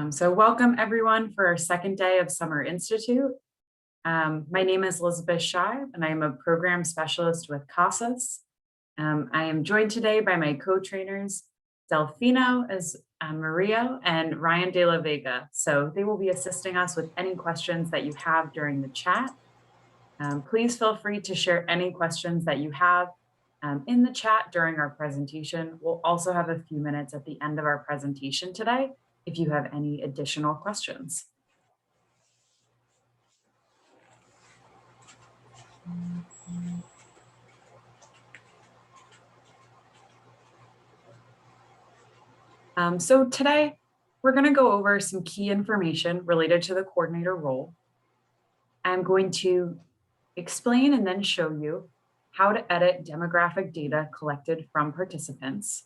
So welcome everyone for our second day of Summer Institute. My name is Elizabeth Shive and I am a program specialist with CASAS. I am joined today by my co-trainers, Delfino as Mario and Ryan De La Vega. So they will be assisting us with any questions that you have during the chat. Please feel free to share any questions that you have in the chat during our presentation. We'll also have a few minutes at the end of our presentation today if you have any additional questions. So today, we're going to go over some key information related to the coordinator role. I'm going to explain and then show you how to edit demographic data collected from participants.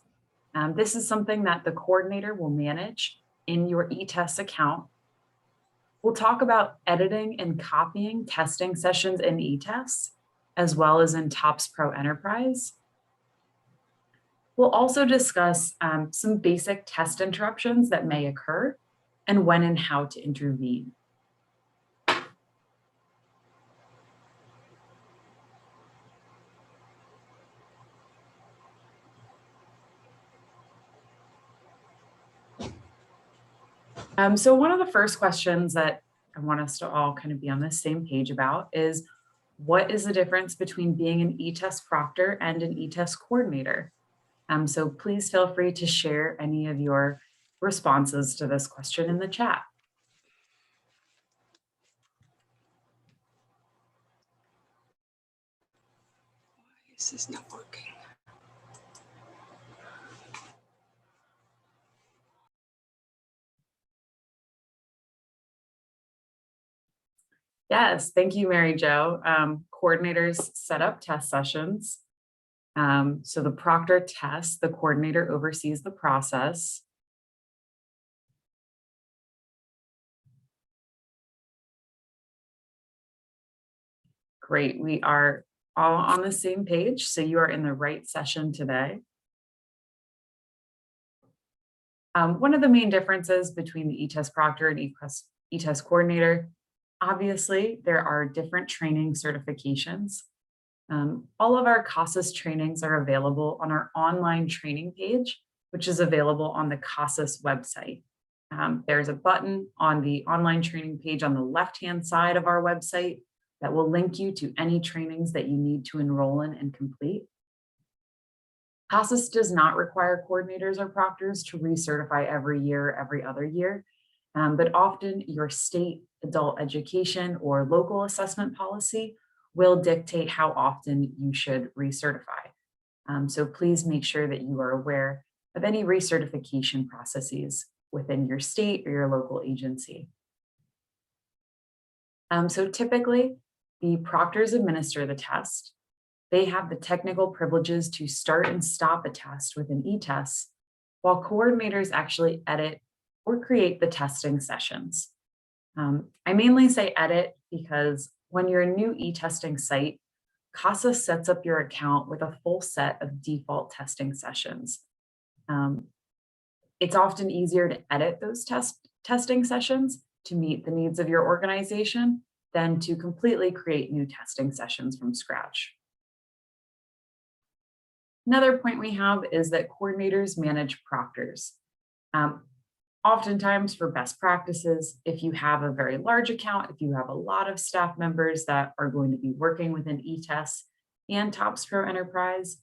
This is something that the coordinator will manage in your eTests account. We'll talk about editing and copying testing sessions in eTests, as well as in TOPS Pro Enterprise. We'll also discuss some basic test interruptions that may occur and when and how to intervene. So one of the first questions that I want us to all kind of be on the same page about is, what is the difference between being an eTest proctor and an eTest coordinator? So please feel free to share any of your responses to this question in the chat. Why is this not working? Yes, thank you, Mary Jo. Coordinators set up test sessions. So the proctor tests, the coordinator oversees the process. Great, we are all on the same page, so you are in the right session today. One of the main differences between the eTest proctor and eTest coordinator, obviously, there are different training certifications. All of our CASAS trainings are available on our online training page, which is available on the CASAS website. There's a button on the online training page on the left-hand side of our website that will link you to any trainings that you need to enroll in and complete. CASAS does not require coordinators or proctors to recertify every year, every other year, but often your state adult education or local assessment policy will dictate how often you should recertify. So please make sure that you are aware of any recertification processes within your state or your local agency. So typically, the proctors administer the test. They have the technical privileges to start and stop a test with an eTest, while coordinators actually edit or create the testing sessions. I mainly say edit because when you're a new e-testing site, CASAS sets up your account with a full set of default testing sessions. It's often easier to edit those testing sessions to meet the needs of your organization than to completely create new testing sessions from scratch. Another point we have is that coordinators manage proctors. Oftentimes for best practices, if you have a very large account, if you have a lot of staff members that are going to be working within eTests and TOPS Pro Enterprise,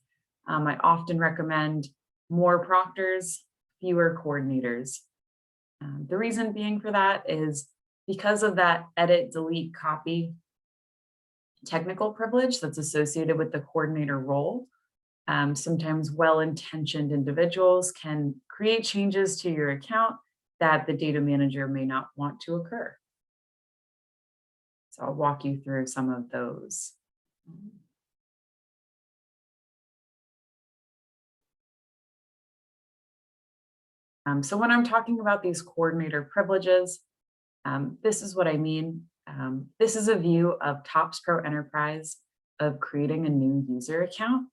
I often recommend more proctors, fewer coordinators. The reason being for that is because of that edit, delete, copy technical privilege that's associated with the coordinator role. Sometimes well-intentioned individuals can create changes to your account that the data manager may not want to occur. So I'll walk you through some of those. So when I'm talking about these coordinator privileges, this is what I mean. This is a view of TOPS Pro Enterprise of creating a new user account.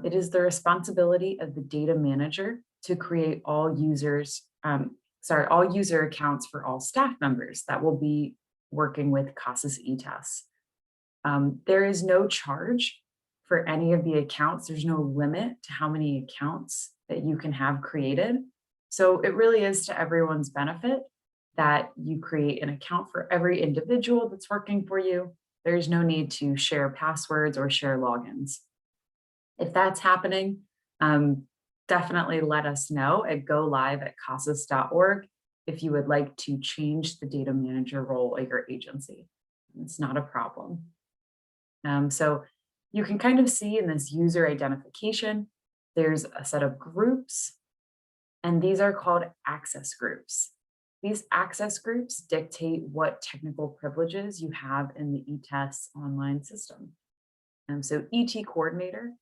It is the responsibility of the data manager to create all users, all user accounts for all staff members that will be working with CASAS eTests. There is no charge for any of the accounts. There's no limit to how many accounts that you can have created. So it really is to everyone's benefit that you create an account for every individual that's working for you. There's no need to share passwords or share logins. If that's happening, definitely let us know at golive@casas.org if you would like to change the data manager role at your agency. It's not a problem. So you can kind of see in this user identification, there's a set of groups, and these are called access groups. These access groups dictate what technical privileges you have in the eTests online system. So ET coordinator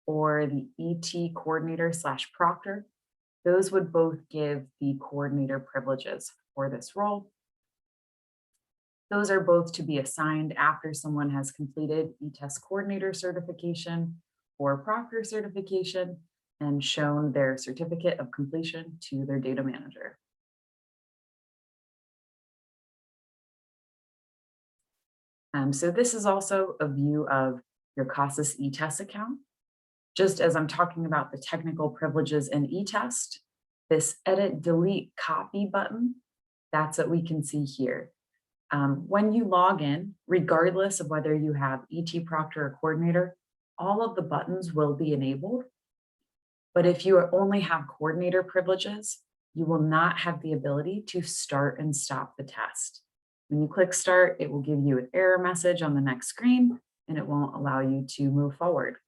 or the ET coordinator/proctor, those would both give the coordinator privileges for this role. Those are both to be assigned after someone has completed eTest coordinator certification or proctor certification and shown their certificate of completion to their data manager. So this is also a view of your CASAS eTest account. Just as I'm talking about the technical privileges in eTest, this edit, delete, copy button, that's what we can see here. When you log in, regardless of whether you have ET Proctor or Coordinator, all of the buttons will be enabled. But if you only have coordinator privileges, you will not have the ability to start and stop the test. When you click start, it will give you an error message on the next screen, and it won't allow you to move forward.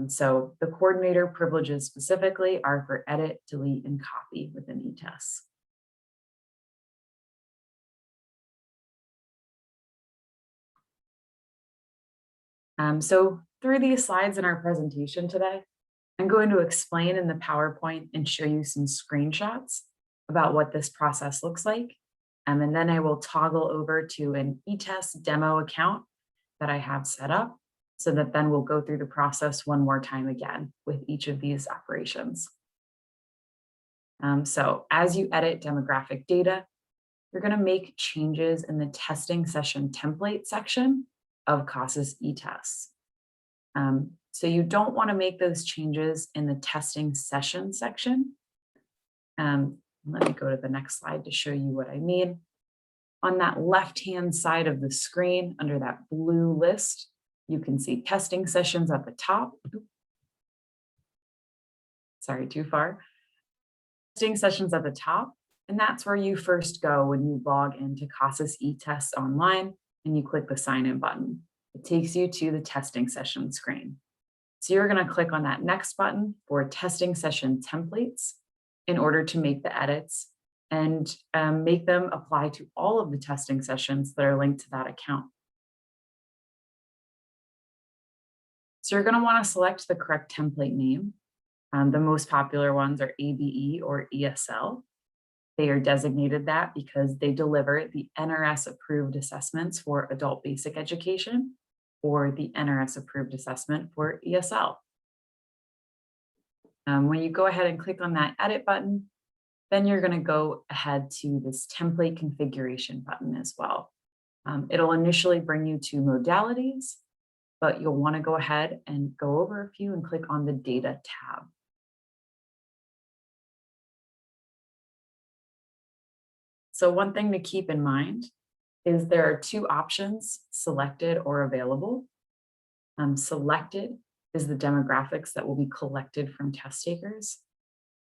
So the coordinator privileges specifically are for edit, delete, and copy within eTests. So through these slides in our presentation today, I'm going to explain in the PowerPoint and show you some screenshots about what this process looks like. And then I will toggle over to an eTest demo account that I have set up so that then we'll go through the process one more time again with each of these operations. So as you edit demographic data, you're going to make changes in the testing session template section of CASAS eTests. So you don't want to make those changes in the testing session section. Let me go to the next slide to show you what I mean. On that left-hand side of the screen, under that blue list, you can see testing sessions at the top. Sorry, too far. Testing sessions at the top, and that's where you first go when you log into CASAS eTests online and you click the sign in button. It takes you to the testing session screen. So you're going to click on that next button for testing session templates in order to make the edits and make them apply to all of the testing sessions that are linked to that account. So you're going to want to select the correct template name. The most popular ones are ABE or ESL. They are designated that because they deliver the NRS approved assessments for adult basic education or the NRS approved assessment for ESL. When you go ahead and click on that edit button, then you're going to go ahead to this template configuration button as well. It'll initially bring you to modalities, but you'll want to go ahead and go over a few and click on the data tab. So one thing to keep in mind is there are two options, selected or available. Selected is the demographics that will be collected from test takers.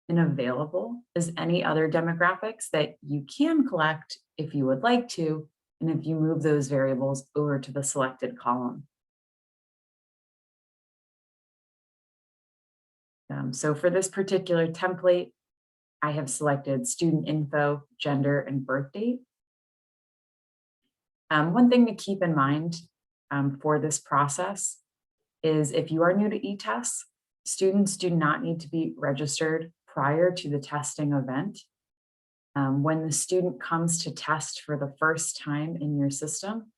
And available is any other demographics that you can collect if you would like to, and if you move those variables over to the selected column. So for this particular template, I have selected student info, gender, and birth date. One thing to keep in mind for this process is if you are new to eTests, students do not need to be registered prior to the testing event. When the student comes to test for the first time in your system,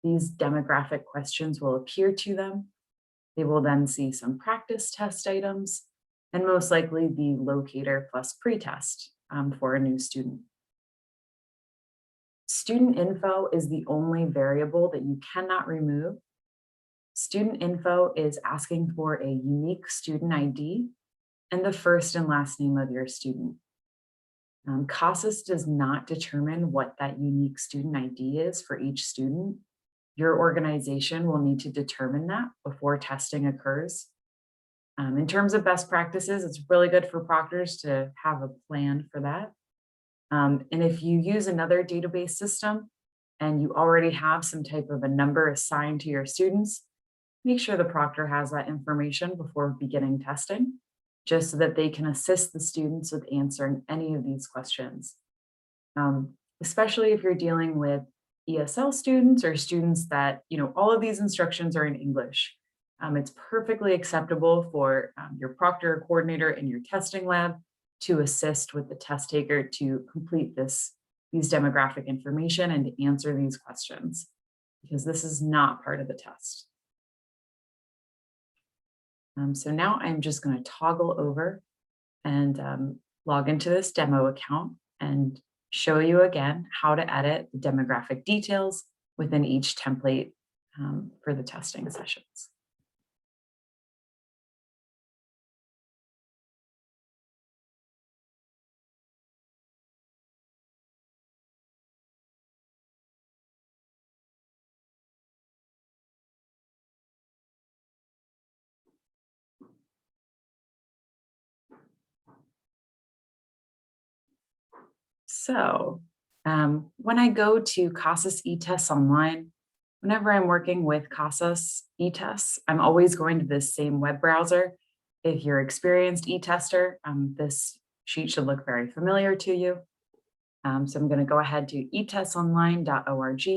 these demographic questions will appear to them. They will then see some practice test items and most likely the locator plus pretest for a new student. Student info is the only variable that you cannot remove. Student info is asking for a unique student ID and the first and last name of your student. CASAS does not determine what that unique student ID is for each student. Your organization will need to determine that before testing occurs. In terms of best practices, it's really good for proctors to have a plan for that. And if you use another database system and you already have some type of a number assigned to your students, make sure the proctor has that information before beginning testing, just so that they can assist the students with answering any of these questions. Especially if you're dealing with ESL students or students that, all of these instructions are in English. It's perfectly acceptable for your proctor or coordinator in your testing lab to assist with the test taker to complete these demographic information and to answer these questions, because this is not part of the test. So now I'm just going to toggle over and log into this demo account and show you again how to edit the demographic details within each template for the testing sessions. So when I go to CASAS eTests online, whenever I'm working with CASAS eTests, I'm always going to this same web browser. If you're experienced eTester, this sheet should look very familiar to you. So I'm going to go ahead to etestsonline.org.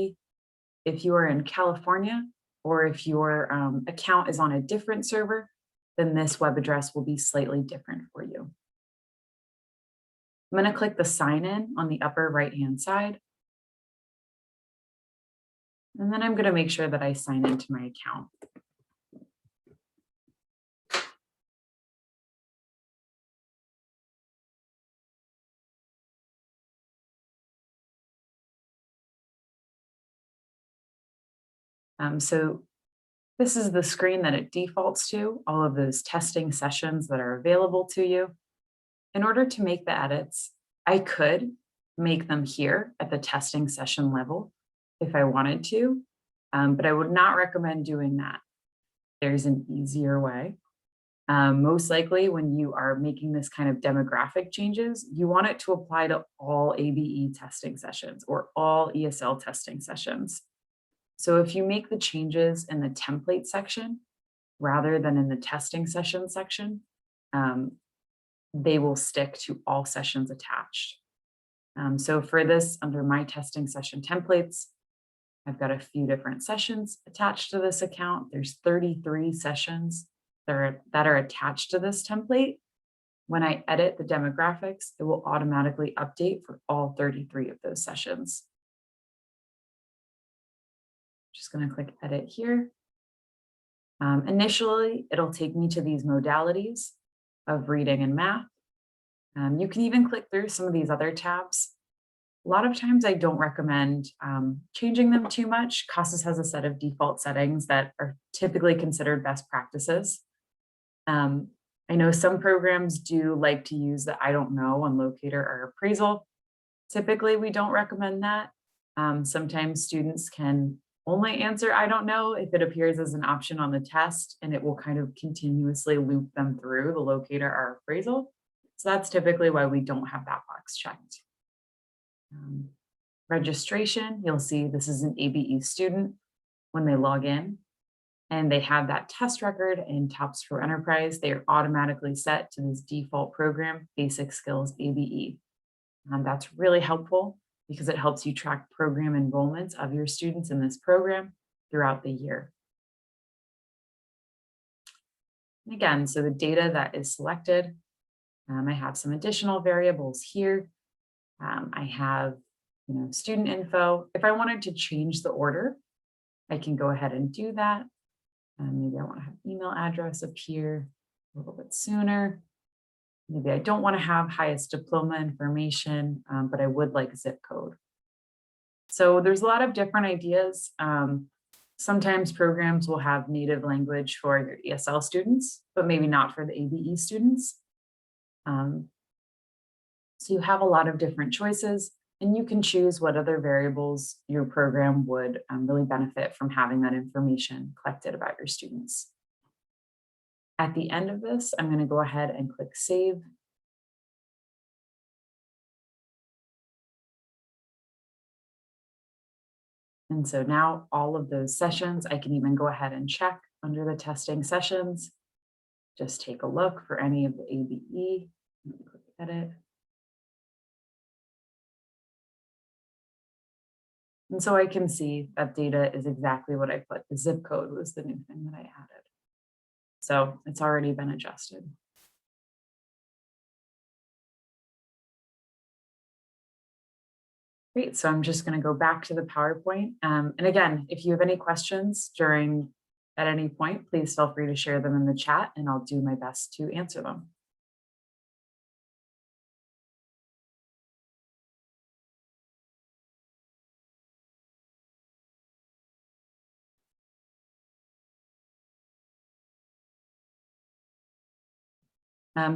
If you are in California, or if your account is on a different server, then this web address will be slightly different for you. I'm going to click the sign in on the upper right-hand side. And then I'm going to make sure that I sign into my account. So this is the screen that it defaults to, all of those testing sessions that are available to you. In order to make the edits, I could make them here at the testing session level if I wanted to, but I would not recommend doing that. There's an easier way. Most likely when you are making this kind of demographic changes, you want it to apply to all ABE testing sessions or all ESL testing sessions. So if you make the changes in the template section rather than in the testing session section, they will stick to all sessions attached. So for this, under my testing session templates, I've got a few different sessions attached to this account. There's 33 sessions that are attached to this template. When I edit the demographics, it will automatically update for all 33 of those sessions. Just going to click edit here. Initially, it'll take me to these modalities of reading and math. You can even click through some of these other tabs. A lot of times I don't recommend changing them too much. CASAS has a set of default settings that are typically considered best practices. I know some programs do like to use the I don't know on locator or appraisal. Typically, we don't recommend that. Sometimes students can only answer I don't know if it appears as an option on the test, and it will kind of continuously loop them through the locator or appraisal. So that's typically why we don't have that box checked. Registration, you'll see this is an ABE student when they log in and they have that test record in TOPS for Enterprise. They are automatically set to this default program, Basic Skills ABE. That's really helpful because it helps you track program enrollments of your students in this program throughout the year. And again, so the data that is selected, I have some additional variables here. I have, student info. If I wanted to change the order, I can go ahead and do that. Maybe I want to have email address appear a little bit sooner. Maybe I don't want to have highest diploma information, but I would like zip code. So there's a lot of different ideas. Sometimes programs will have native language for your ESL students, but maybe not for the ABE students. Um, so you have a lot of different choices, and you can choose what other variables your program would really benefit from having that information collected about your students. At the end of this, I'm going to go ahead and click Save. And so now all of those sessions, I can even go ahead and check under the testing sessions. Just take a look for any of the ABE. Click Edit. And so I can see that data is exactly what I put. The zip code was the new thing that I added. So it's already been adjusted. Great, so I'm just going to go back to the PowerPoint. And again, if you have any questions at any point, please feel free to share them in the chat and I'll do my best to answer them.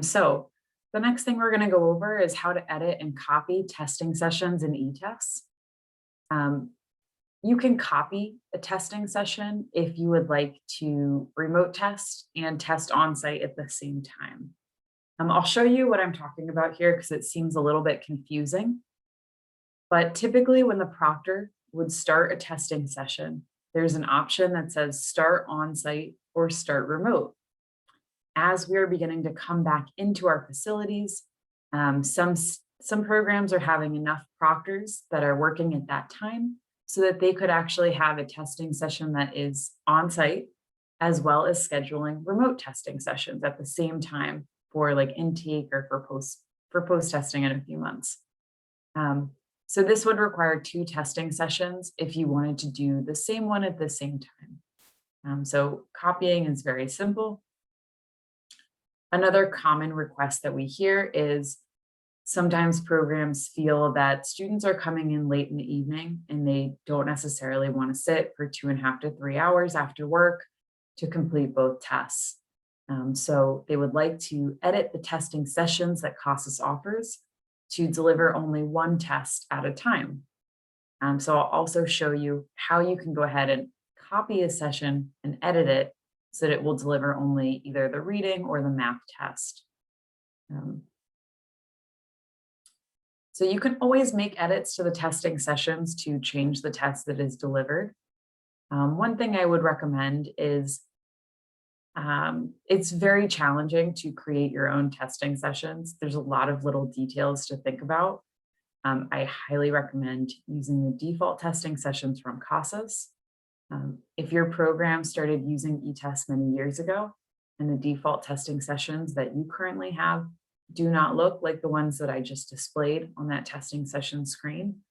So the next thing we're going to go over is how to edit and copy testing sessions in eTests. You can copy a testing session if you would like to remote test and test on site at the same time. I'll show you what I'm talking about here because it seems a little bit confusing. But typically when the proctor would start a testing session, there's an option that says start on site or start remote. As we are beginning to come back into our facilities, some programs are having enough proctors that are working at that time so that they could actually have a testing session that is on site, as well as scheduling remote testing sessions at the same time for like intake or for post testing in a few months. So this would require 2 testing sessions if you wanted to do the same one at the same time. So copying is very simple. Another common request that we hear is sometimes programs feel that students are coming in late in the evening and they don't necessarily want to sit for 2.5 to 3 hours after work to complete both tests. So they would like to edit the testing sessions that CASAS offers to deliver only 1 test at a time. So I'll also show you how you can go ahead and copy a session and edit it so that it will deliver only either the reading or the math test. So you can always make edits to the testing sessions to change the test that is delivered. One thing I would recommend is it's very challenging to create your own testing sessions. There's a lot of little details to think about. I highly recommend using the default testing sessions from CASAS. If your program started using eTests many years ago and the default testing sessions that you currently have do not look like the ones that I just displayed on that testing session screen,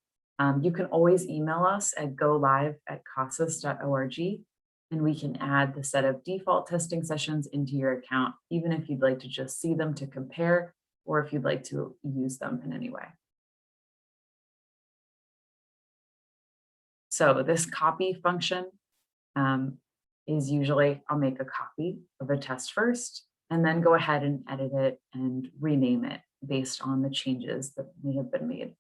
you can always email us at golive@casas.org and we can add the set of default testing sessions into your account, even if you'd like to just see them to compare or if you'd like to use them in any way. So this copy function is usually I'll make a copy of a test first and then go ahead and edit it and rename it based on the changes that may have been made.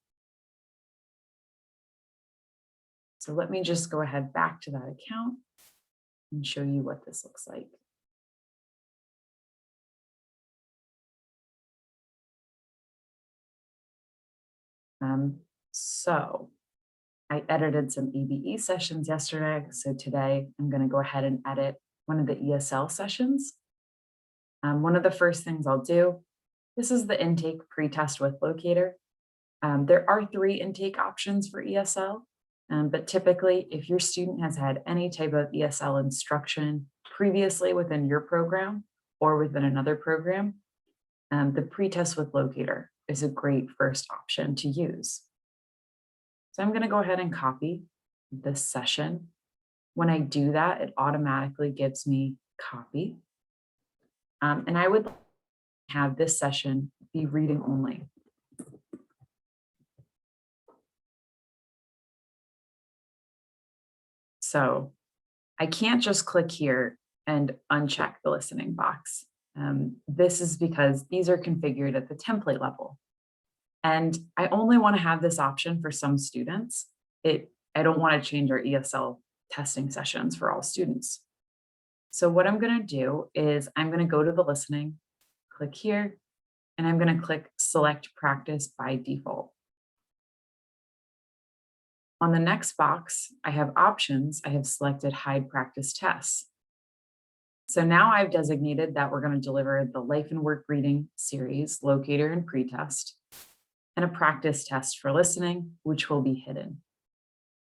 So let me just go ahead back to that account and show you what this looks like. So I edited some ABE sessions yesterday. So today I'm going to go ahead and edit one of the ESL sessions. One of the first things I'll do, this is the intake pretest with locator. There are 3 intake options for ESL, but typically if your student has had any type of ESL instruction previously within your program or within another program, the pretest with locator is a great first option to use. So I'm going to go ahead and copy this session. When I do that, it automatically gives me copy. And I would have this session be reading only. So I can't just click here and uncheck the listening box. This is because these are configured at the template level. And I only want to have this option for some students. I don't want to change our ESL testing sessions for all students. So what I'm going to do is I'm going to go to the listening, click here, and I'm going to click select practice by default. On the next box, I have options. I have selected hide practice tests. So now I've designated that we're going to deliver the life and work reading series, locator and pretest, and a practice test for listening, which will be hidden.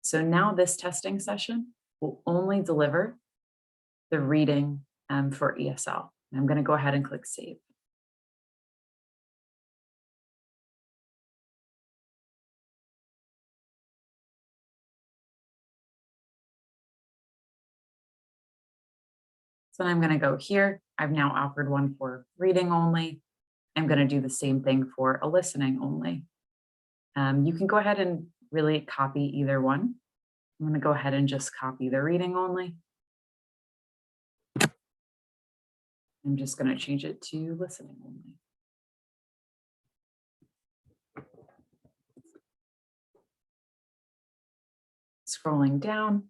So now this testing session will only deliver the reading for ESL. I'm going to go ahead and click save. So I'm going to go here. I've now offered one for reading only. I'm going to do the same thing for a listening only. You can go ahead and really copy either one. I'm going to go ahead and just copy the reading only. I'm just going to change it to listening only. Scrolling down,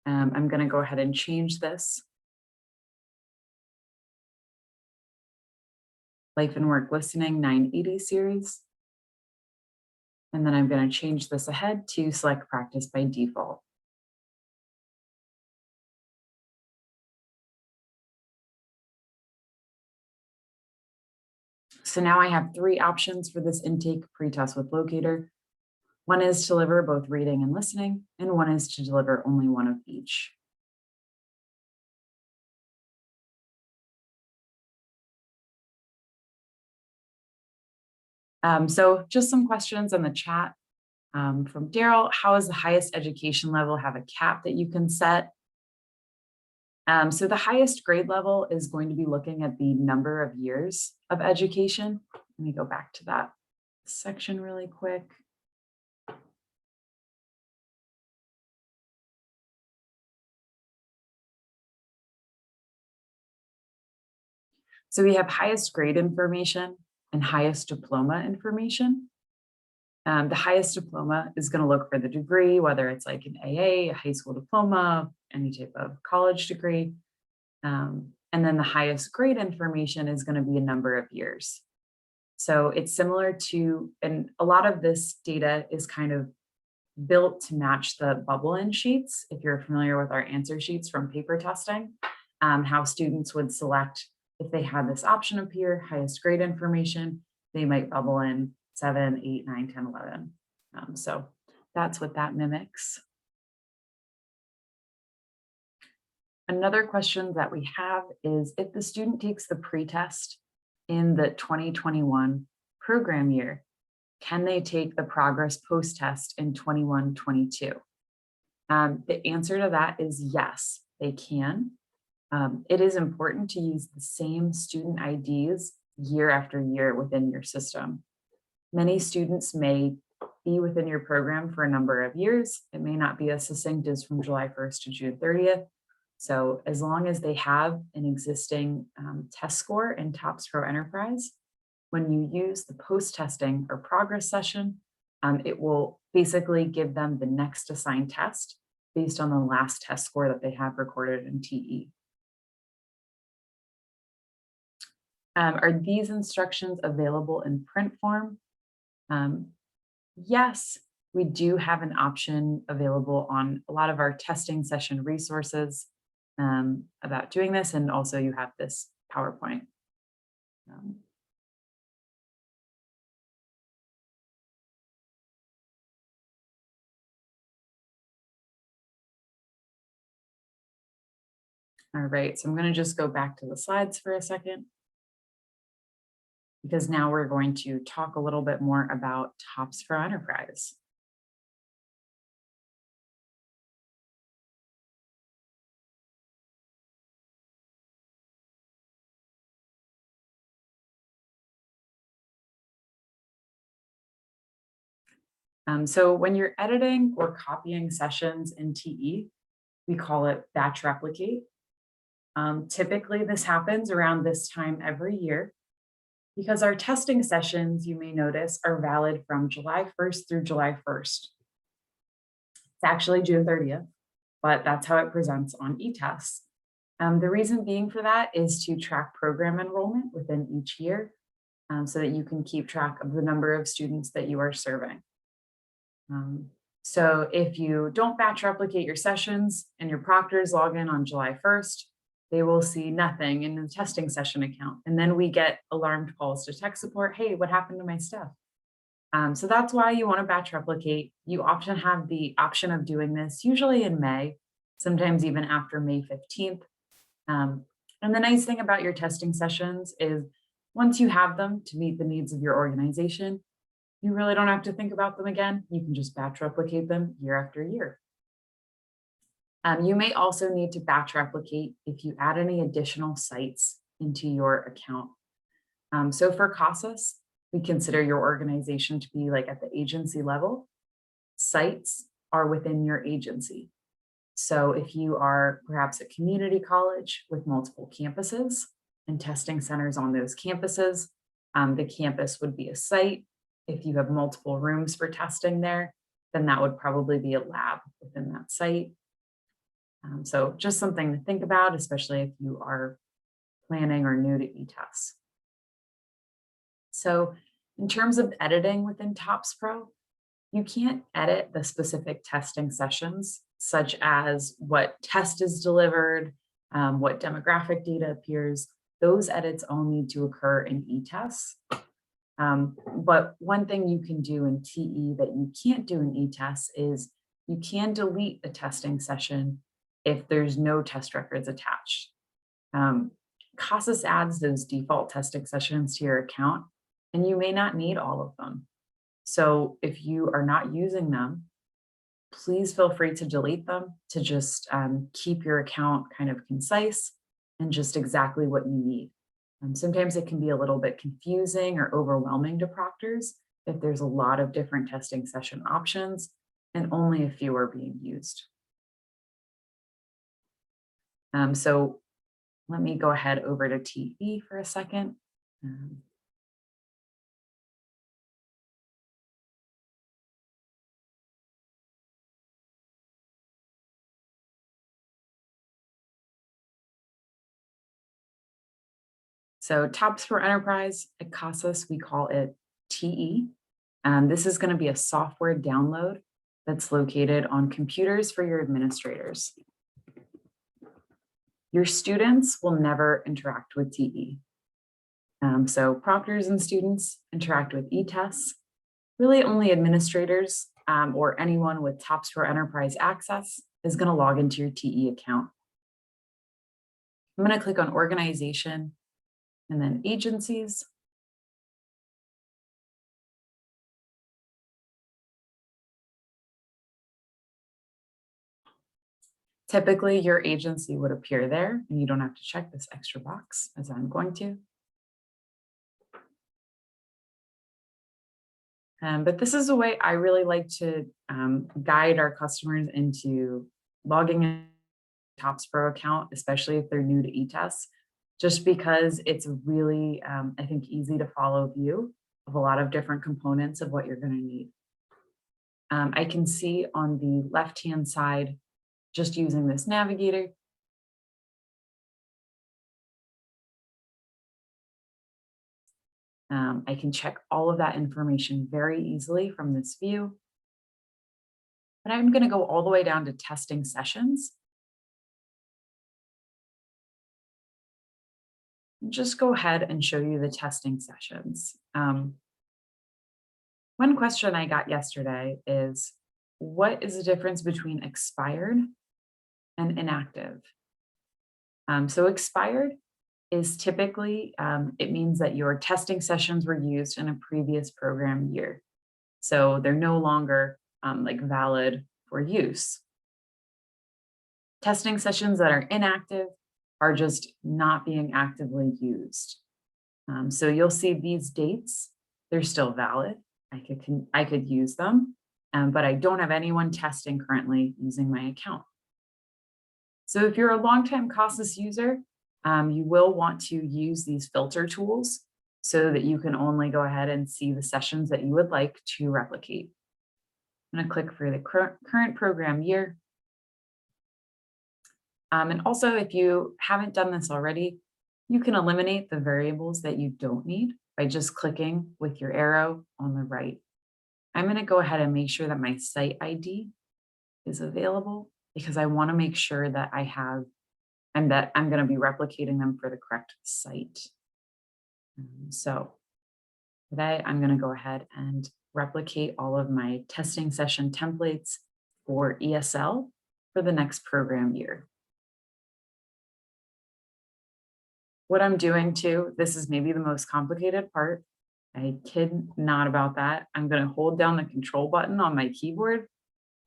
I'm going to go ahead and change this. Life and Work Listening 980 series. And then I'm going to change this ahead to select practice by default. So now I have three options for this intake pretest with locator. One is to deliver both reading and listening, and one is to deliver only one of each. So just some questions in the chat from Daryl. How is the highest education level have a cap that you can set? So the highest grade level is going to be looking at the number of years of education. Let me go back to that section really quick. So we have highest grade information and highest diploma information. The highest diploma is going to look for the degree, whether it's like an AA, a high school diploma, any type of college degree. And then the highest grade information is going to be a number of years. So it's similar to, and a lot of this data is kind of built to match the bubble-in sheets, if you're familiar with our answer sheets from paper testing, how students would select, if they had this option appear, highest grade information, they might bubble in 7, 8, 9, 10, 11. So that's what that mimics. Another question that we have is if the student takes the pretest in the 2021 program year, can they take the progress post-test in 21-22? The answer to that is yes, they can. It is important to use the same student IDs year after year within your system. Many students may be within your program for a number of years. It may not be as succinct as from July 1st to June 30th. So as long as they have an existing test score in TOPS Pro Enterprise, when you use the post-testing or progress session, it will basically give them the next assigned test based on the last test score that they have recorded in TE. Are these instructions available in print form? Yes, we do have an option available on a lot of our testing session resources about doing this, and also you have this PowerPoint. All right, so I'm going to just go back to the slides for a second, because now we're going to talk a little bit more about TOPS for Enterprise. So when you're editing or copying sessions in TE, we call it batch replicate. Typically, this happens around this time every year because our testing sessions, you may notice, are valid from July 1st through July 1st. It's actually June 30th, but that's how it presents on eTests. The reason being for that is to track program enrollment within each year so that you can keep track of the number of students that you are serving. So if you don't batch replicate your sessions and your proctors log in on July 1st, they will see nothing in the testing session account. And then we get alarmed calls to tech support. Hey, what happened to my stuff? So that's why you want to batch replicate. You often have the option of doing this, usually in May, sometimes even after May 15th. And the nice thing about your testing sessions is once you have them to meet the needs of your organization, you really don't have to think about them again. You can just batch replicate them year after year. You may also need to batch replicate if you add any additional sites into your account. So for CASAS, we consider your organization to be like at the agency level. Sites are within your agency. So if you are perhaps a community college with multiple campuses and testing centers on those campuses, the campus would be a site. If you have multiple rooms for testing there, then that would probably be a lab within that site. So just something to think about, especially if you are planning or new to eTests. So in terms of editing within TOPS Pro, you can't edit the specific testing sessions, such as what test is delivered, what demographic data appears. Those edits all need to occur in eTests. But one thing you can do in TE that you can't do in eTests is you can delete a testing session if there's no test records attached. CASAS adds those default testing sessions to your account, and you may not need all of them. So if you are not using them, please feel free to delete them to just keep your account kind of concise and just exactly what you need. Sometimes it can be a little bit confusing or overwhelming to proctors if there's a lot of different testing session options and only a few are being used. So let me go ahead over to TE for a second. So TOPS for Enterprise at CASAS, we call it TE. This is going to be a software download that's located on computers for your administrators. Your students will never interact with TE. So proctors and students interact with eTests. Really only administrators or anyone with TOPS for Enterprise access is going to log into your TE account. I'm going to click on Organization and then Agencies. Typically, your agency would appear there, and you don't have to check this extra box as I'm going to. But this is a way I really like to guide our customers into logging in TOPS Pro account, especially if they're new to eTests, just because it's a really, I think, easy to follow view of a lot of different components of what you're going to need. I can see on the left-hand side, just using this navigator, I can check all of that information very easily from this view. But I'm going to go all the way down to testing sessions. Just go ahead and show you the testing sessions. One question I got yesterday is, what is the difference between expired and inactive? So expired is typically, it means that your testing sessions were used in a previous program year. So they're no longer like valid for use. Testing sessions that are inactive are just not being actively used. So you'll see these dates, they're still valid. I could use them. but I don't have anyone testing currently using my account. So if you're a longtime CASAS user, you will want to use these filter tools so that you can only go ahead and see the sessions that you would like to replicate. I'm going to click for the current program year. And also, if you haven't done this already, you can eliminate the variables that you don't need by just clicking with your arrow on the right. I'm going to go ahead and make sure that my site ID is available because I want to make sure that I'm going to be replicating them for the correct site. So today I'm going to go ahead and replicate all of my testing session templates for ESL for the next program year. What I'm doing too, this is maybe the most complicated part. I kid not about that. I'm going to hold down the control button on my keyboard,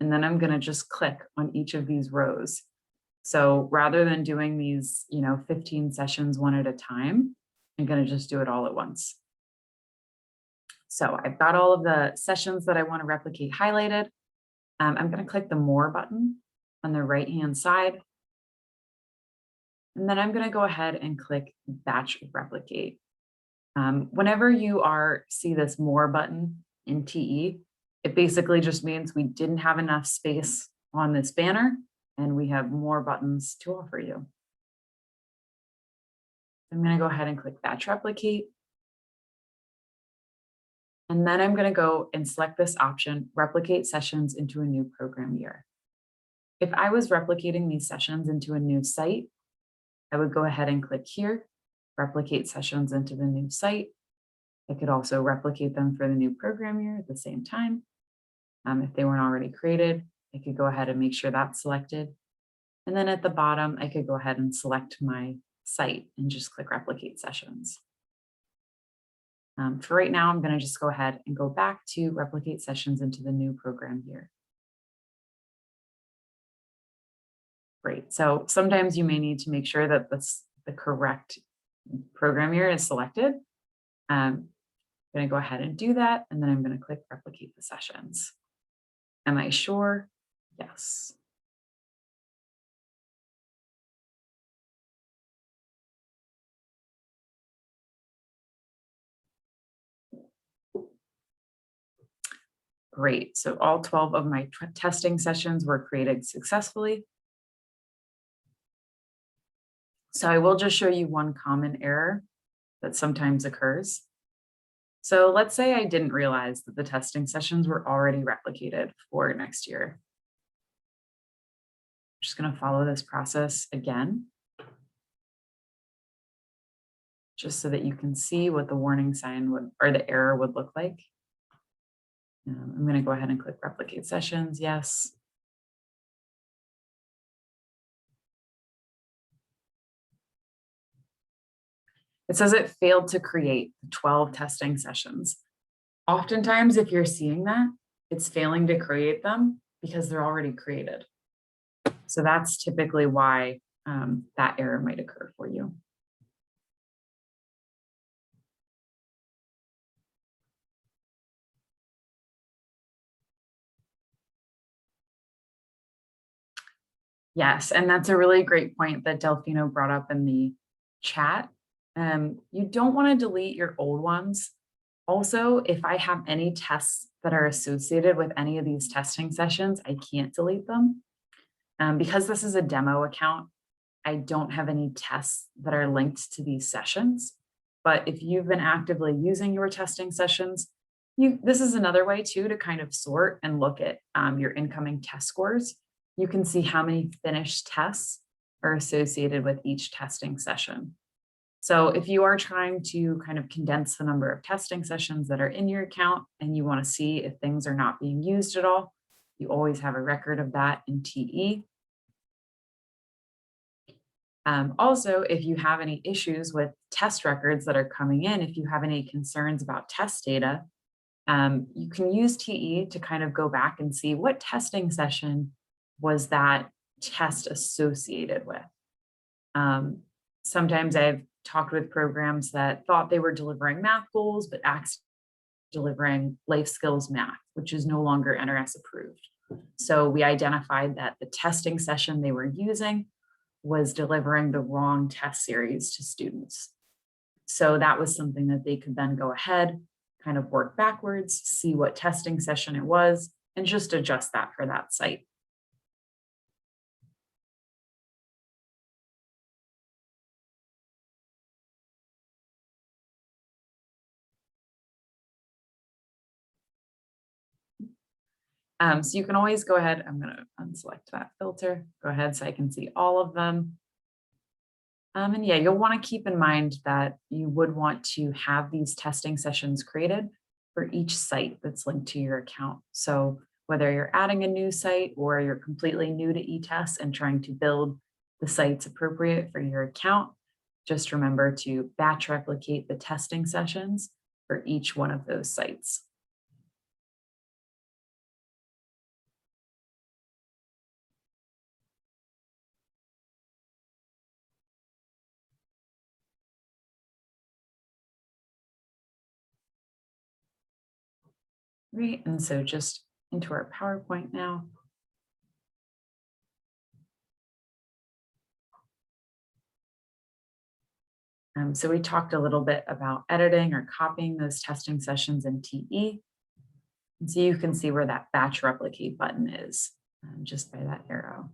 and then I'm going to just click on each of these rows. So rather than doing these, 15 sessions one at a time, I'm going to just do it all at once. So I've got all of the sessions that I want to replicate highlighted. I'm going to click the More button on the right-hand side. And then I'm going to go ahead and click Batch Replicate. Whenever you see this More button in TE, it basically just means we didn't have enough space on this banner and we have more buttons to offer you. I'm going to go ahead and click Batch Replicate. And then I'm going to go and select this option, Replicate Sessions into a new program year. If I was replicating these sessions into a new site, I would go ahead and click here, Replicate Sessions into the new site. I could also replicate them for the new program year at the same time. If they weren't already created, I could go ahead and make sure that's selected. And then at the bottom, I could go ahead and select my site and just click Replicate Sessions. For right now, I'm going to just go ahead and go back to Replicate Sessions into the new program year. Great. So sometimes you may need to make sure that the correct program year is selected. I'm going to go ahead and do that, and then I'm going to click Replicate the Sessions. Am I sure? Yes. Great. So all 12 of my testing sessions were created successfully. So I will just show you one common error that sometimes occurs. So let's say I didn't realize that the testing sessions were already replicated for next year. I'm just going to follow this process again, just so that you can see what the warning sign would, or the error would look like. I'm going to go ahead and click Replicate Sessions. Yes. It says it failed to create 12 testing sessions. Oftentimes, if you're seeing that, it's failing to create them because they're already created. So that's typically why that error might occur for you. Yes, and that's a really great point that Delfino brought up in the chat. You don't want to delete your old ones. Also, if I have any tests that are associated with any of these testing sessions, I can't delete them. Because this is a demo account, I don't have any tests that are linked to these sessions. But if you've been actively using your testing sessions, this is another way too to kind of sort and look at your incoming test scores. You can see how many finished tests are associated with each testing session. So if you are trying to kind of condense the number of testing sessions that are in your account and you want to see if things are not being used at all, you always have a record of that in TE. Also, if you have any issues with test records that are coming in, if you have any concerns about test data, you can use TE to kind of go back and see what testing session was that test associated with. Sometimes I've talked with programs that thought they were delivering math goals, but delivering life skills math, which is no longer NRS approved. So we identified that the testing session they were using was delivering the wrong test series to students. So that was something that they could then go ahead, kind of work backwards, see what testing session it was, and just adjust that for that site. So you can always go ahead, I'm going to unselect that filter, go ahead so I can see all of them. And yeah, you'll want to keep in mind that you would want to have these testing sessions created for each site that's linked to your account. So whether you're adding a new site or you're completely new to eTests and trying to build the sites appropriate for your account, just remember to batch replicate the testing sessions for each one of those sites. Great, and so just into our PowerPoint now. So we talked a little bit about editing or copying those testing sessions in TE. And so you can see where that batch replicate button is just by that arrow.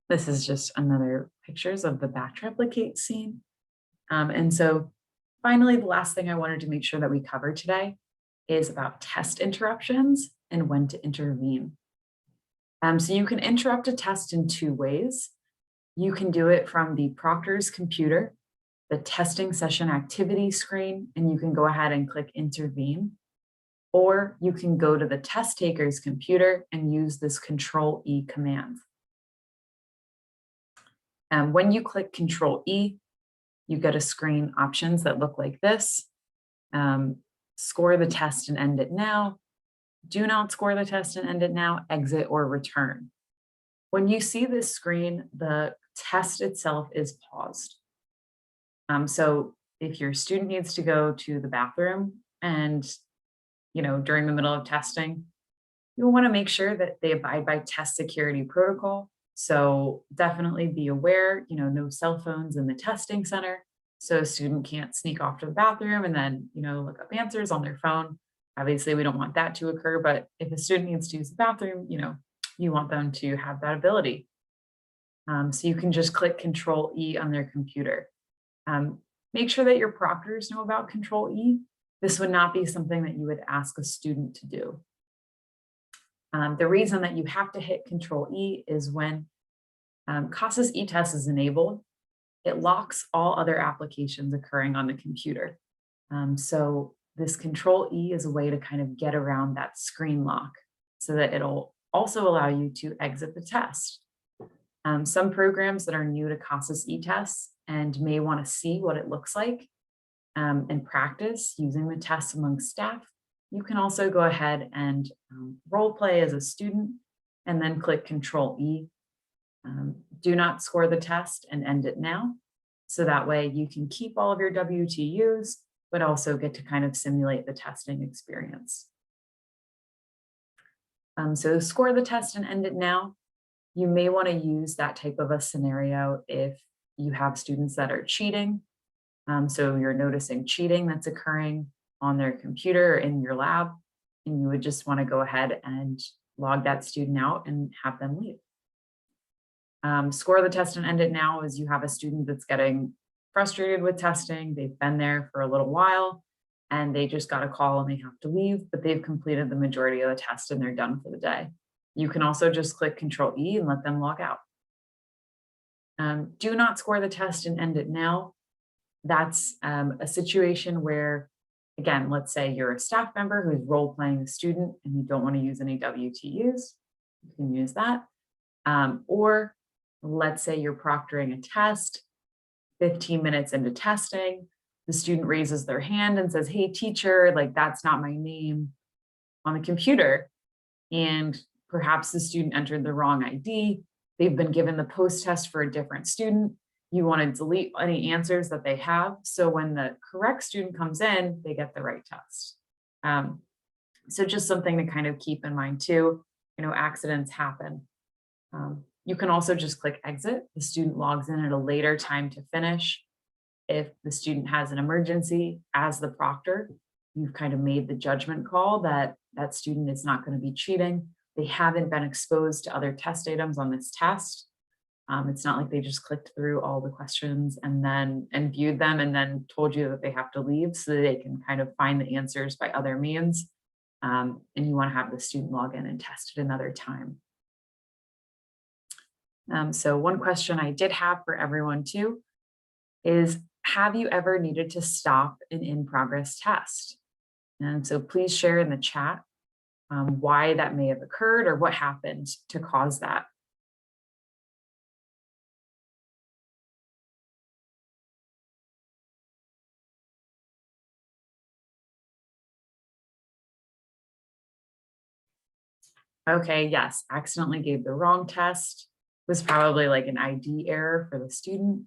This is just another pictures of the batch replicate scene. And so finally, the last thing I wanted to make sure that we cover today is about test interruptions and when to intervene. So you can interrupt a test in two ways. You can do it from the proctor's computer, the testing session activity screen, and you can go ahead and click intervene. Or you can go to the test taker's computer and use this Control E command. And when you click Control E, you get a screen options that look like this. Score the test and end it now. Do not score the test and end it now, exit or return. When you see this screen, the test itself is paused. So if your student needs to go to the bathroom and, during the middle of testing, you'll want to make sure that they abide by test security protocol. So definitely be aware, no cell phones in the testing center. So a student can't sneak off to the bathroom and then, look up answers on their phone. Obviously, we don't want that to occur, but if a student needs to use the bathroom, you want them to have that ability. So you can just click Control E on their computer. Make sure that your proctors know about Control E. This would not be something that you would ask a student to do. The reason that you have to hit Control E is when CASAS eTests is enabled, it locks all other applications occurring on the computer. So this Control E is a way to kind of get around that screen lock so that it'll also allow you to exit the test. Some programs that are new to CASAS eTests and may want to see what it looks like in practice using the tests among staff, you can also go ahead and role play as a student and then click Control E. Do not score the test and end it now. So that way you can keep all of your WTUs, but also get to kind of simulate the testing experience. So score the test and end it now. You may want to use that type of a scenario if you have students that are cheating. So you're noticing cheating that's occurring on their computer or in your lab, and you would just want to go ahead and log that student out and have them leave. Score the test and end it now is you have a student that's getting frustrated with testing. They've been there for a little while and they just got a call and they have to leave, but they've completed the majority of the test and they're done for the day. You can also just click Control E and let them log out. Do not score the test and end it now. That's a situation where, again, let's say you're a staff member who's role playing a student and you don't want to use any WTUs, you can use that. Or let's say you're proctoring a test, 15 minutes into testing, the student raises their hand and says, hey, teacher, like that's not my name on the computer. And Perhaps the student entered the wrong ID. They've been given the post-test for a different student. You want to delete any answers that they have. So when the correct student comes in, they get the right test. So just something to kind of keep in mind too, accidents happen. You can also just click exit. The student logs in at a later time to finish. If the student has an emergency, as the proctor, you've kind of made the judgment call that that student is not going to be cheating. They haven't been exposed to other test items on this test. It's not like they just clicked through all the questions and viewed them and then told you that they have to leave, so that they can kind of find the answers by other means. And you want to have the student log in and test it another time. So one question I did have for everyone too is, have you ever needed to stop an in-progress test? And so please share in the chat why that may have occurred or what happened to cause that. Okay, yes, accidentally gave the wrong test. Was probably like an ID error for the student.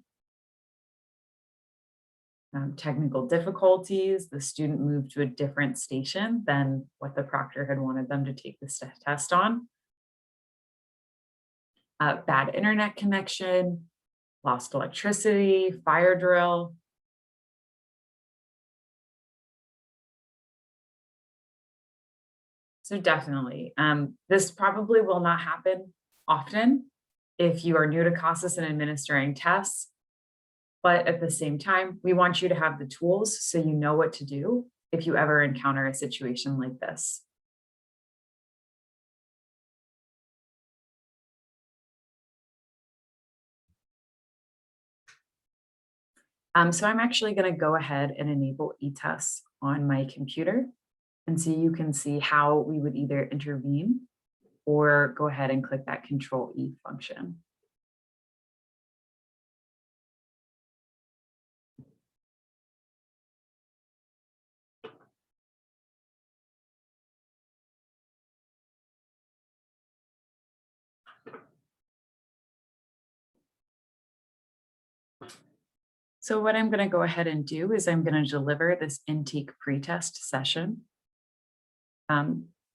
Technical difficulties, the student moved to a different station than what the proctor had wanted them to take this test on. Bad internet connection, lost electricity, fire drill. So definitely, this probably will not happen often if you are new to CASAS and administering tests. But at the same time, we want you to have the tools so you know what to do if you ever encounter a situation like this. So I'm actually going to go ahead and enable eTests on my computer. And so you can see how we would either intervene or go ahead and click that Control E function. So what I'm going to go ahead and do is I'm going to deliver this intake pretest session.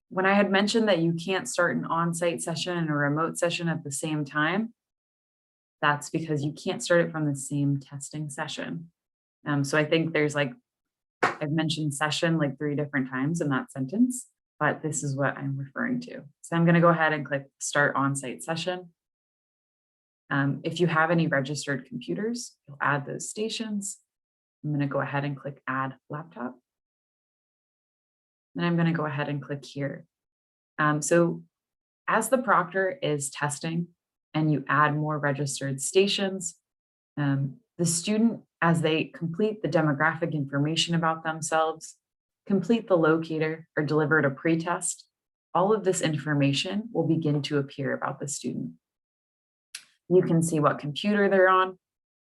When I had mentioned that you can't start an on-site session and a remote session at the same time, that's because you can't start it from the same testing session. So I think there's I've mentioned session like 3 different times in that sentence, but this is what I'm referring to. So I'm going to go ahead and click start on-site session. If you have any registered computers, you'll add those stations. I'm going to go ahead and click add laptop. Then I'm going to go ahead and click here. So as the proctor is testing and you add more registered stations, the student, as they complete the demographic information about themselves, complete the locator, or deliver a pretest, all of this information will begin to appear about the student. You can see what computer they're on.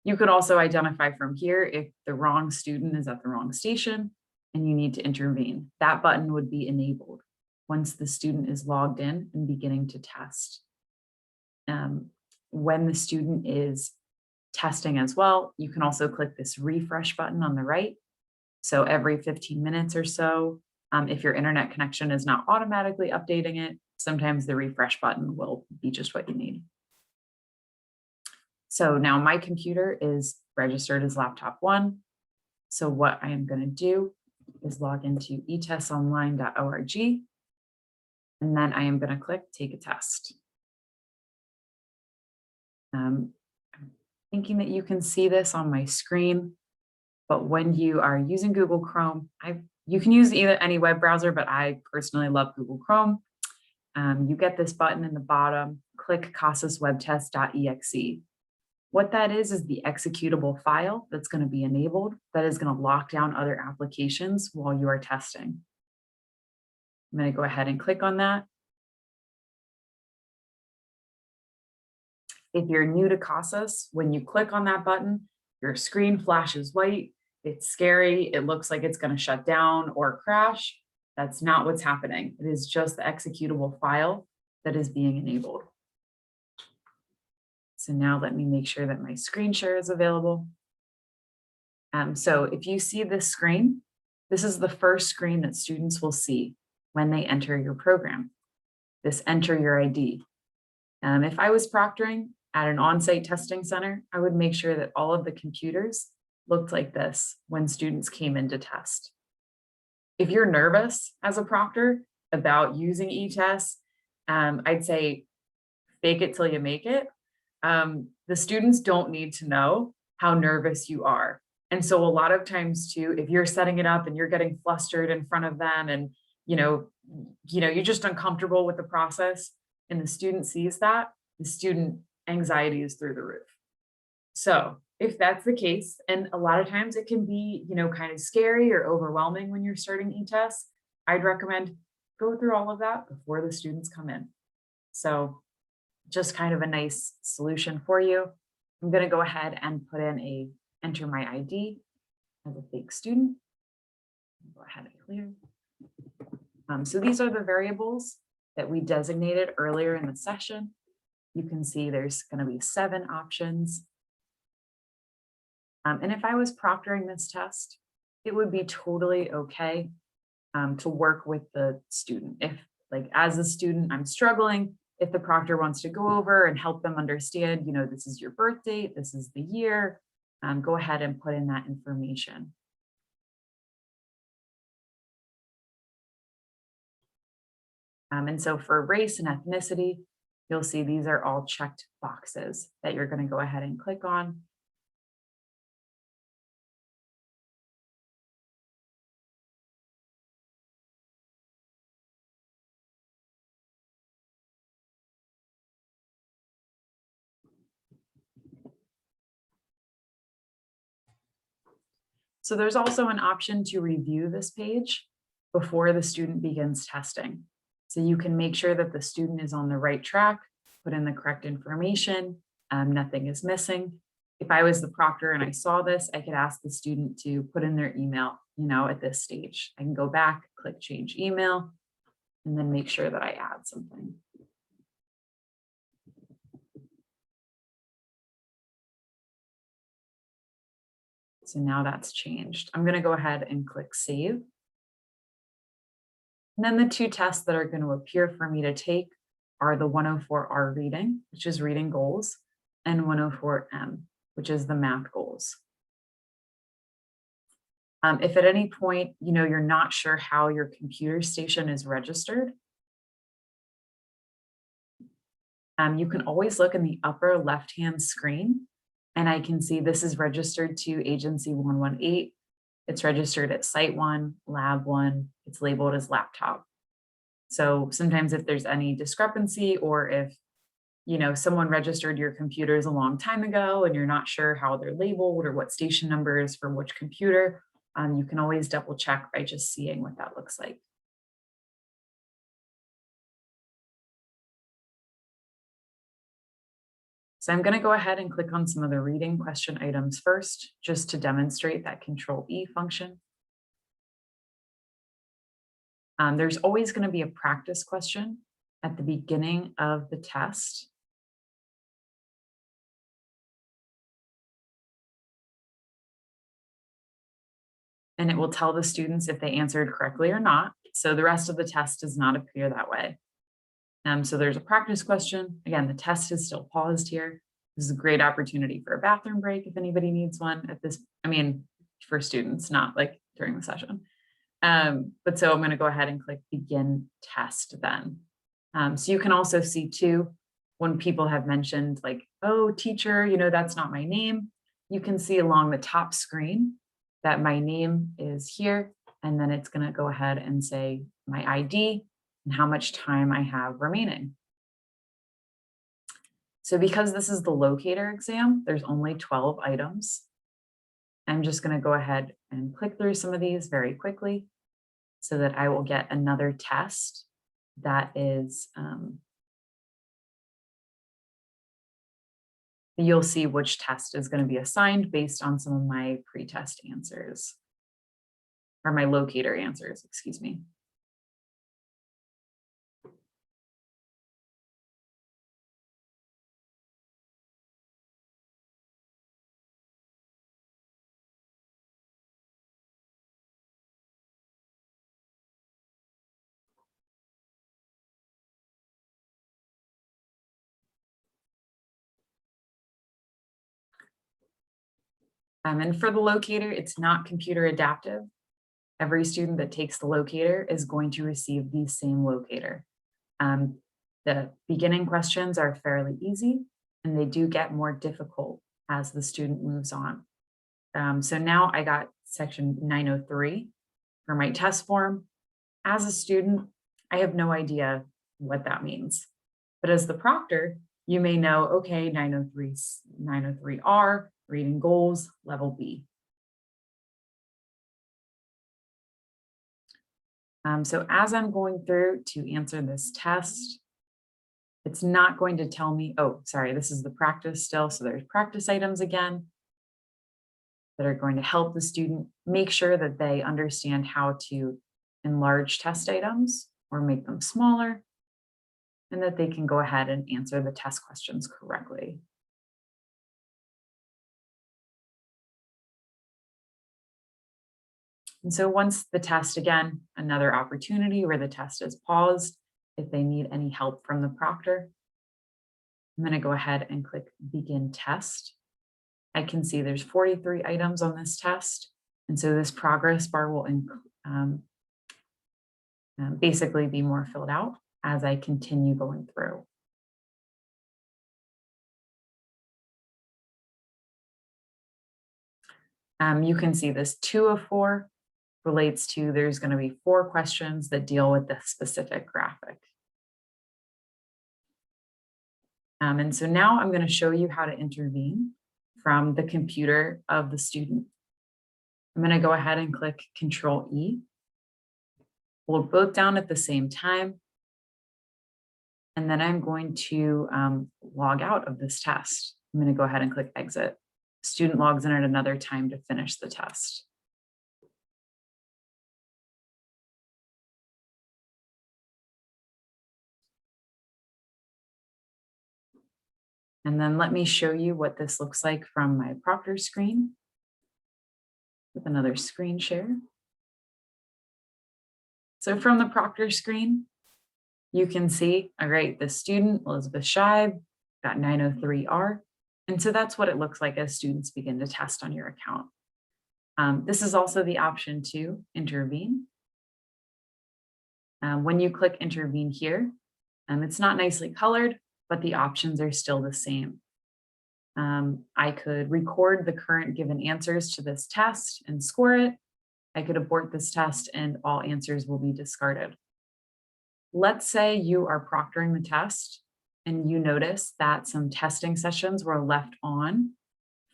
You could also identify from here if the wrong student is at the wrong station and you need to intervene. That button would be enabled once the student is logged in and beginning to test. When the student is testing as well, you can also click this refresh button on the right. So every 15 minutes or so, if your internet connection is not automatically updating it, sometimes the refresh button will be just what you need. So now my computer is registered as laptop 1. So what I am going to do is log into etestsonline.org, and then I am going to click take a test. I'm thinking that you can see this on my screen, but when you are using Google Chrome, you can use either any web browser, but I personally love Google Chrome. You get this button in the bottom, click casaswebtest.exe. What that is the executable file that's going to be enabled that is going to lock down other applications while you are testing. I'm going to go ahead and click on that. If you're new to CASAS, when you click on that button, your screen flashes white. It's scary. It looks like it's going to shut down or crash. That's not what's happening. It is just the executable file that is being enabled. So now let me make sure that my screen share is available. So if you see this screen, this is the first screen that students will see when they enter your program. This enter your ID. If I was proctoring at an on-site testing center, I would make sure that all of the computers looked like this when students came in to test. If you're nervous as a proctor about using eTests, I'd say fake it till you make it. The students don't need to know how nervous you are. And so a lot of times too, if you're setting it up and you're getting flustered in front of them and you're just uncomfortable with the process and the student sees that, the student anxiety is through the roof. So if that's the case, and a lot of times it can be, kind of scary or overwhelming when you're starting eTests, I'd recommend go through all of that before the students come in. So just kind of a nice solution for you. I'm going to go ahead and put in enter my ID as a fake student. Go ahead and clear. So these are the variables that we designated earlier in the session. You can see there's going to be 7 options. And if I was proctoring this test, it would be totally okay to work with the student. If as a student, I'm struggling, if the proctor wants to go over and help them understand, this is your birth date, this is the year, go ahead and put in that information. And so for race and ethnicity, you'll see these are all checked boxes that you're going to go ahead and click on. So there's also an option to review this page before the student begins testing. So you can make sure that the student is on the right track, put in the correct information, nothing is missing. If I was the proctor and I saw this, I could ask the student to put in their email, at this stage. I can go back, click change email, and then make sure that I add something. So now that's changed. I'm going to go ahead and click save. And then the 2 tests that are going to appear for me to take are the 104R reading, which is reading goals, and 104M, which is the math goals. If at any point, you're not sure how your computer station is registered, you can always look in the upper left-hand screen, and I can see this is registered to agency 118. It's registered at site 1, lab 1. It's labeled as laptop. So sometimes if there's any discrepancy or if, someone registered your computers a long time ago and you're not sure how they're labeled or what station number is for which computer, you can always double check by just seeing what that looks like. So I'm going to go ahead and click on some of the reading question items first, just to demonstrate that Control E function. There's always going to be a practice question at the beginning of the test. And it will tell the students if they answered correctly or not. So the rest of the test does not appear that way. So there's a practice question. Again, the test is still paused here. This is a great opportunity for a bathroom break if anybody needs one at this, for students, not like during the session. But so I'm going to go ahead and click begin test then. So you can also see too, when people have mentioned like, oh, teacher, that's not my name. You can see along the top screen that my name is here. And then it's going to go ahead and say my ID and how much time I have remaining. So because this is the locator exam, there's only 12 items. I'm just going to go ahead and click through some of these very quickly so that I will get another test that is, you'll see which test is going to be assigned based on some of my pre-test answers, or my locator answers, excuse me. And for the locator, it's not computer adaptive. Every student that takes the locator is going to receive the same locator. The beginning questions are fairly easy, and they do get more difficult as the student moves on. So now I got section 903 for my test form. As a student, I have no idea what that means. But as the proctor, you may know, okay, 903R, reading goals, level B. So as I'm going through to answer this test, it's not going to tell me, oh, sorry, this is the practice still. So there's practice items again that are going to help the student make sure that they understand how to enlarge test items or make them smaller, and that they can go ahead and answer the test questions correctly. And so once the test, again, another opportunity where the test is paused, if they need any help from the proctor, I'm going to go ahead and click begin test. I can see there's 43 items on this test. And so this progress bar will basically be more filled out as I continue going through. You can see this 2 of 4 relates to there's going to be 4 questions that deal with the specific graphic. And so now I'm going to show you how to intervene from the computer of the student. I'm going to go ahead and click Control E. Hold both down at the same time. And then I'm going to log out of this test. I'm going to go ahead and click Exit. Student logs in at another time to finish the test. And then let me show you what this looks like from my proctor screen with another screen share. So from the proctor screen, you can see, all right, the student, Elizabeth Scheib, got 903R. And so that's what it looks like as students begin to test on your account. This is also the option to intervene. When you click intervene here, it's not nicely colored, but the options are still the same. I could record the current given answers to this test and score it. I could abort this test and all answers will be discarded. Let's say you are proctoring the test and you notice that some testing sessions were left on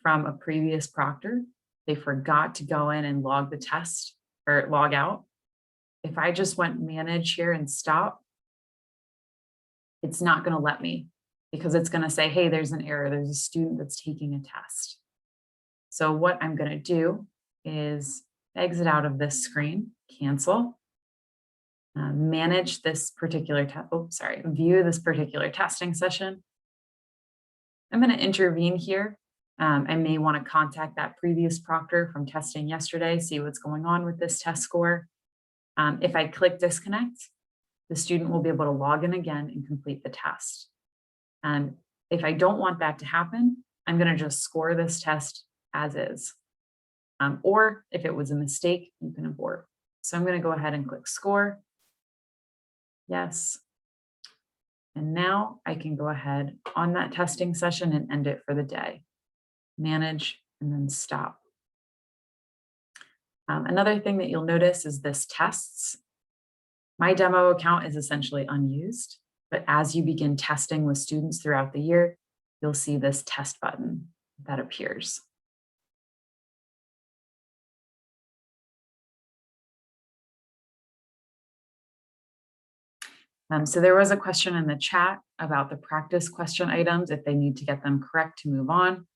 from a previous proctor. They forgot to go in and log the test or log out. If I just went manage here and stop, it's not going to let me because it's going to say, hey, there's an error. There's a student that's taking a test. So what I'm going to do is exit out of this screen, cancel, manage this particular, view this particular testing session. I'm going to intervene here. I may want to contact that previous proctor from testing yesterday, see what's going on with this test score. If I click disconnect, the student will be able to log in again and complete the test. And if I don't want that to happen, I'm going to just score this test as is. Or if it was a mistake, you can abort. So I'm going to go ahead and click score. Yes. And now I can go ahead on that testing session and end it for the day. Manage and then stop. Another thing that you'll notice is this tests. My demo account is essentially unused, but as you begin testing with students throughout the year, you'll see this test button that appears. So there was a question in the chat about the practice question items, if they need to get them correct to move on.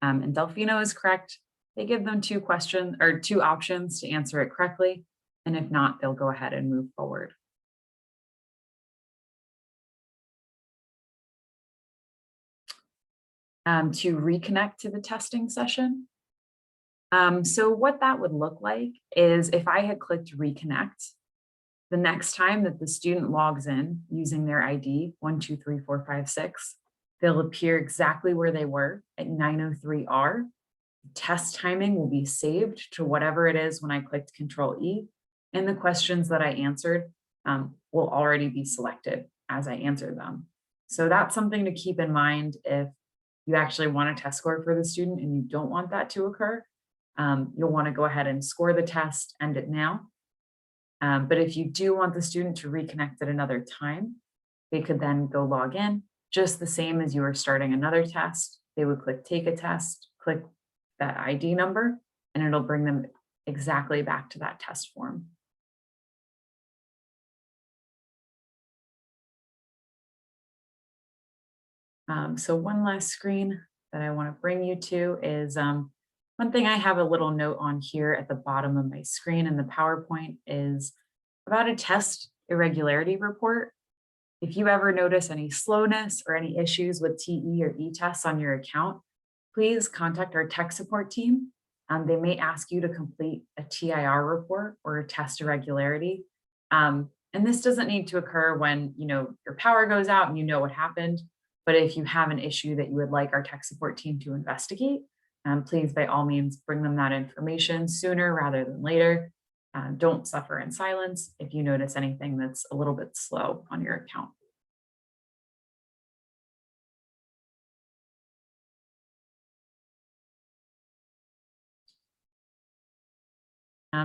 And Delfino is correct. They give them two options to answer it correctly. And if not, they'll go ahead and move forward. To reconnect to the testing session. So what that would look like is if I had clicked reconnect, the next time that the student logs in using their ID 123456, they'll appear exactly where they were at 903R. Test timing will be saved to whatever it is when I clicked Control E, and the questions that I answered will already be selected as I answer them. So that's something to keep in mind if you actually want a test score for the student and you don't want that to occur. You'll want to go ahead and score the test, end it now. But if you do want the student to reconnect at another time, they could then go log in just the same as you were starting another test. They would click take a test, click that ID number, and it'll bring them exactly back to that test form. So one last screen that I want to bring you to is one thing I have a little note on here at the bottom of my screen in the PowerPoint is about a test irregularity report. If you ever notice any slowness or any issues with TE or eTests on your account, please contact our tech support team. They may ask you to complete a TIR report or a test irregularity. And this doesn't need to occur when your power goes out and you know what happened. But if you have an issue that you would like our tech support team to investigate, please by all means bring them that information sooner rather than later. Don't suffer in silence if you notice anything that's a little bit slow on your account.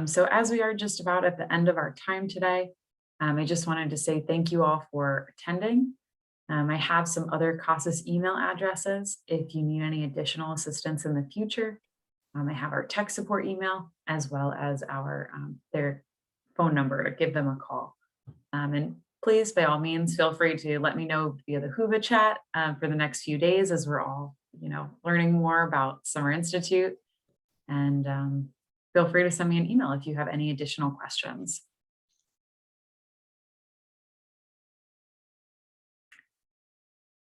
So as we are just about at the end of our time today, I just wanted to say thank you all for attending. I have some other CASAS email addresses if you need any additional assistance in the future. I have our tech support email as well as their phone number to give them a call. And please, by all means, feel free to let me know via the Whova chat for the next few days as we're all, learning more about Summer Institute. And feel free to send me an email if you have any additional questions.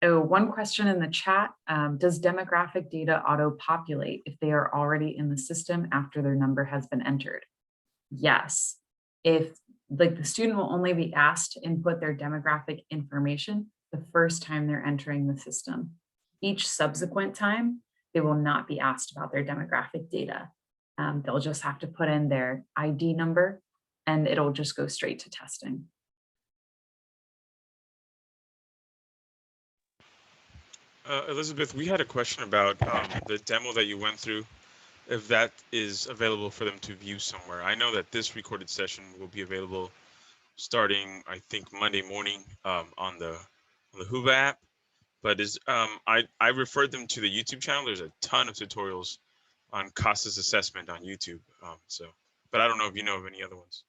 Oh, one question in the chat, does demographic data auto-populate if they are already in the system after their number has been entered? Yes. If the student will only be asked to input their demographic information the first time they're entering the system. Each subsequent time, they will not be asked about their demographic data. They'll just have to put in their ID number and it'll just go straight to testing. Elizabeth, we had a question about the demo that you went through, if that is available for them to view somewhere. I know that this recorded session will be available starting, I think, Monday morning on the Whova app. But I referred them to the YouTube channel. There's a ton of tutorials on CASAS assessment on YouTube. But I don't know if you know of any other ones.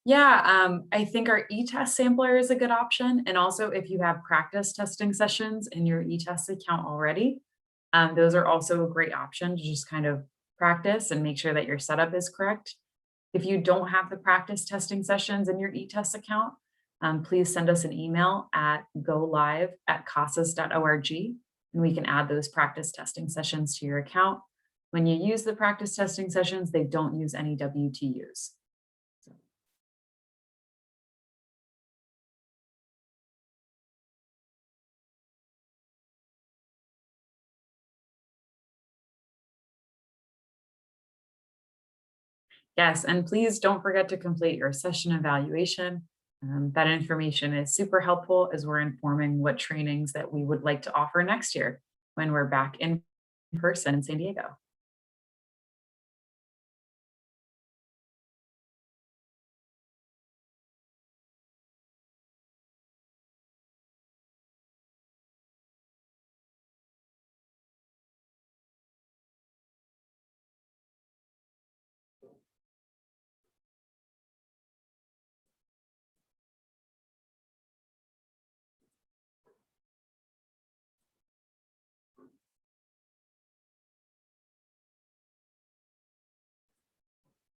Yeah, I think our eTest sampler is a good option. And also if you have practice testing sessions in your eTest account already, those are also a great option to just kind of practice and make sure that your setup is correct. If you don't have the practice testing sessions in your eTest account, please send us an email at golive@casas.org and we can add those practice testing sessions to your account. When you use the practice testing sessions, they don't use any WTUs. Yes, and please don't forget to complete your session evaluation. That information is super helpful as we're informing what trainings that we would like to offer next year when we're back in person in San Diego.